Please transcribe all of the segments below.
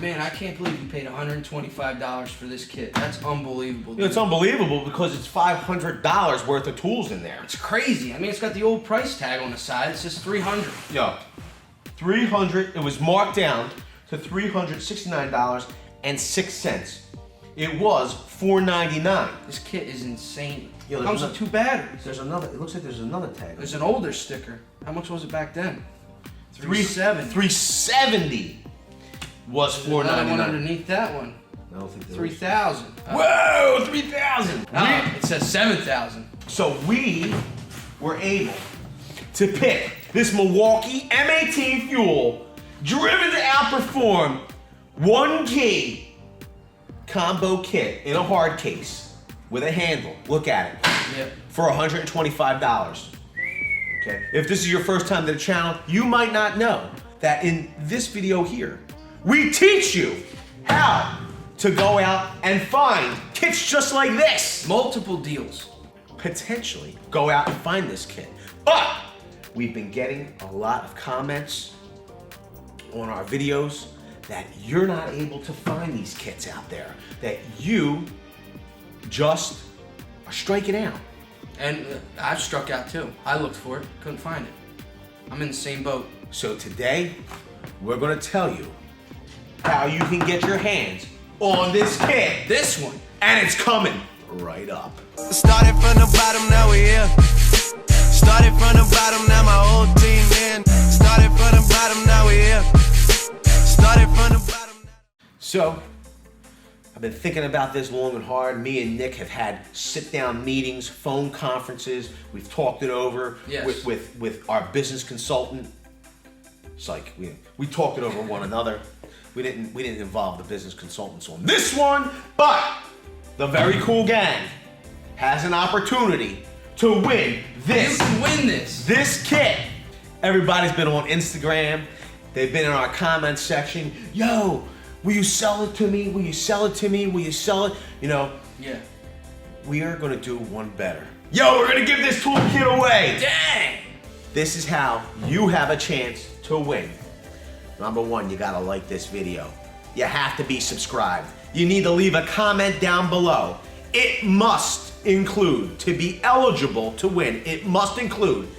Man, I can't believe you paid $125 for this kit. That's unbelievable. Dude. It's unbelievable because it's $500 worth of tools in there. It's crazy. I mean, it's got the old price tag on the side. It says $300. Yo, $300. It was marked down to $369.06. It was $499. This kit is insane. Yo, it comes with 2 batteries. There's another. It looks like there's another tag. There's an older sticker. How much was it back then? $370. $370 was $499. Another one underneath that one. I don't think there $3,000. Whoa, $3,000. It says $7,000. So we were able to pick this Milwaukee M18 fuel, driven to outperform 1 key combo kit in a hard case with a handle. Look at it. Yep. For $125. Okay. If this is your first time to the channel, you might not know that in this video here, we teach you how to go out and find kits just like this. Multiple deals. Potentially go out and find this kit. But we've been getting a lot of comments on our videos that you're not able to find these kits out there, that you just are striking out. And I've struck out too. I looked for it, couldn't find it. I'm in the same boat. So today, we're gonna tell you how you can get your hands on this kit. This one. And it's coming right up. Started from the bottom, now we're here. Started from the bottom, now my whole team in. Started from the bottom, now we're here. Started from the bottom. So, I've been thinking about this long and hard. Me and Nick have had sit-down meetings, phone conferences. We've talked it over with our business consultant. It's like we talked it over one another. We didn't involve the business consultants on this one, but the Very Cool Gang has an opportunity to win this. You can win this. This kit. Everybody's been on Instagram. They've been in our comments section. Yo, will you sell it to me? Will you sell it to me? Will you sell it? You know. Yeah. We are gonna do one better. Yo, we're gonna give this toolkit away. Dang. This is how you have a chance to win. Number 1, you gotta like this video. You have to be subscribed. You need to leave a comment down below. It must include, to be eligible to win, it must include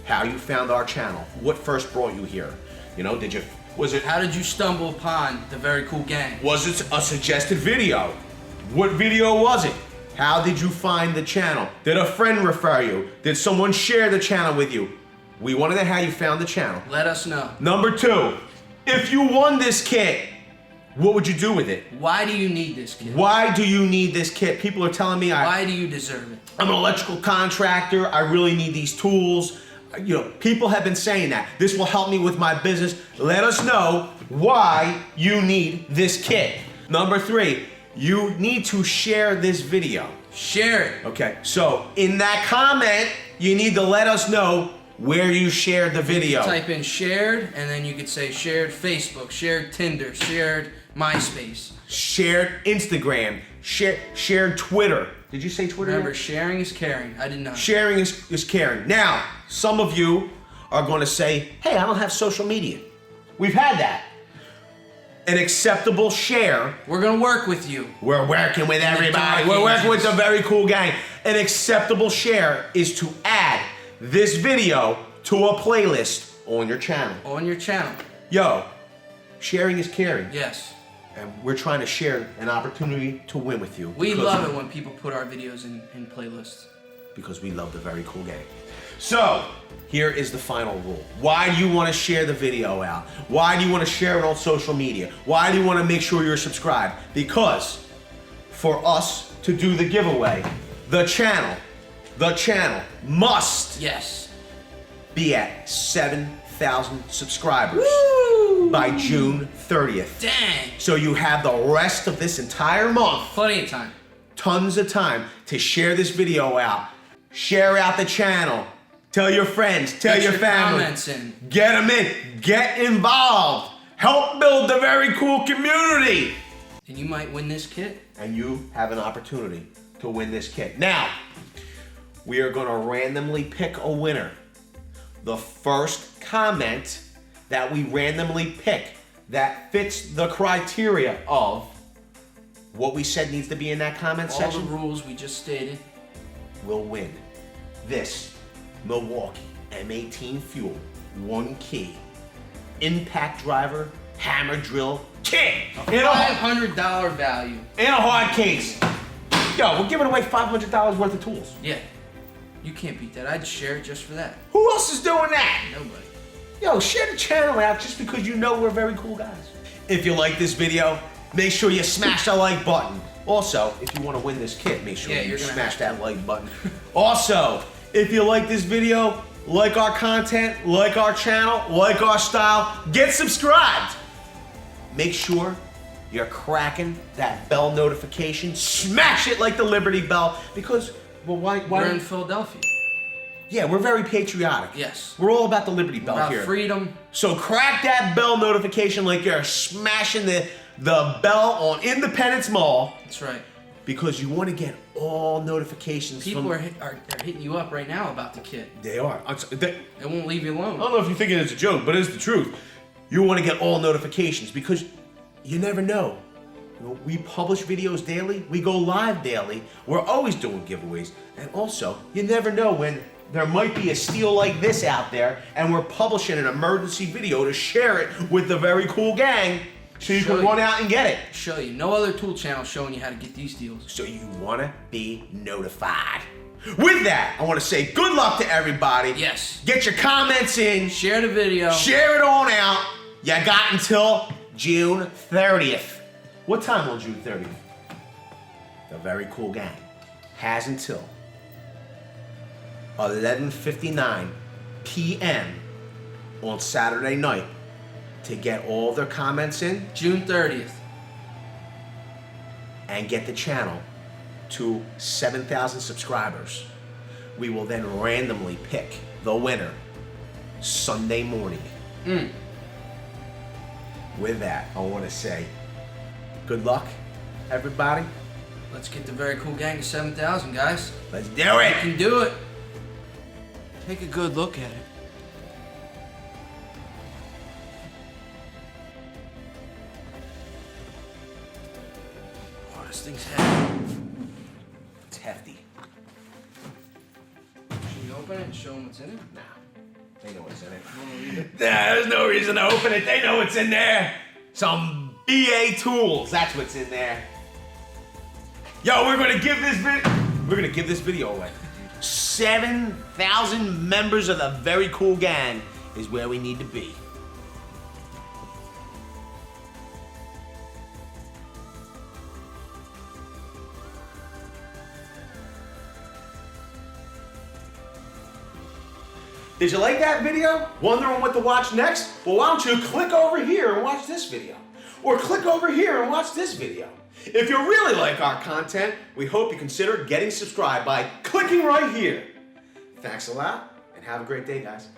how you found our channel. What first brought you here? You know, How did you stumble upon the Very Cool Gang? Was it a suggested video? What video was it? How did you find the channel? Did a friend refer you? Did someone share the channel with you? We want to know how you found the channel. Let us know. Number 2, if you won this kit, what would you do with it? Why do you need this kit? Why do you need this kit? People are telling me why do you deserve it? I'm an electrical contractor. I really need these tools. You know, people have been saying that. This will help me with my business. Let us know why you need this kit. Number 3, you need to share this video. Share it. Okay, so in that comment, you need to let us know where you shared the video. Type in shared, and then you could say shared Facebook, shared Tinder, shared MySpace. Shared Instagram, shared Twitter. Did you say Twitter? Remember, sharing is caring. I did not. Sharing is caring. Now, some of you are going to say, hey, I don't have social media. We've had that. An acceptable share. We're going to work with you. We're working with everybody. We're working with the Very Cool Gang. An acceptable share is to add this video to a playlist on your channel. On your channel. Yo, sharing is caring. Yes. And we're trying to share an opportunity to win with you. We love it when people put our videos in playlists. Because we love the Very Cool Gang. So, here is the final rule. Why do you want to share the video out? Why do you want to share it on social media? Why do you want to make sure you're subscribed? Because for us to do the giveaway, the channel must be at 7,000 subscribers. Woo! By June 30th. Dang. So you have the rest of this entire month. Plenty of time. Tons of time to share this video out. Share out the channel. Tell your friends, tell your family. Comments in. Get them in. Get involved. Help build the Very Cool community. And you might win this kit. And you have an opportunity to win this kit. Now, we are going to randomly pick a winner. The first comment that we randomly pick that fits the criteria of what we said needs to be in that comment section. All the rules we just stated. Will win this Milwaukee M18 Fuel 1 key impact driver hammer drill kit in a $500 value in a hard case. Yo, we're giving away $500 worth of tools. Yeah, you can't beat that. I'd share it just for that. Who else is doing that? Nobody. Yo, share the channel out just because you know we're very cool guys. If you like this video, make sure you smash that like button. Also, if you want to win this kit, make sure you smash that like button. Also, if you like this video, like our content, like our channel, like our style, get subscribed. Make sure you're cracking that bell notification. Smash it like the Liberty Bell because, well, why? We're in Philadelphia. Yeah, we're very patriotic. Yes. We're all about the Liberty Bell about here. Freedom. So crack that bell notification like you're smashing the bell on Independence Mall. That's right. Because you want to get all notifications. People are hitting you up right now about the kit. They are. They won't leave you alone. I don't know if you're thinking it's a joke, but it's the truth. You want to get all notifications because you never know. You know, we publish videos daily. We go live daily. We're always doing giveaways. And also, you never know when there might be a steal like this out there and we're publishing an emergency video to share it with the very cool gang so you can run out and get it. Show you. No other tool channel showing you how to get these deals. So you want to be notified. With that, I want to say good luck to everybody. Yes. Get your comments in. Share the video. Share it on out. You got until June 30th. What time on June 30th? The very cool gang has until 11:59 p.m. on Saturday night to get all their comments in. June 30th. And get the channel to 7,000 subscribers. We will then randomly pick the winner Sunday morning. With that, I want to say good luck, everybody. Let's get the very cool gang to 7,000, guys. Let's do it. You can do it. Take a good look at it. Oh, this thing's heavy. It's hefty. Should we open it and show them what's in it? Nah, they know what's in it. You wanna read it? There's no reason to open it. They know what's in there. Some BA tools. That's what's in there. Yo, we're gonna give this video away. 7,000 members of the very cool gang is where we need to be. Did you like that video? Wondering what to watch next? Well, why don't you click over here and watch this video? Or click over here and watch this video. If you really like our content, we hope you consider getting subscribed by clicking right here. Thanks a lot, and have a great day, guys.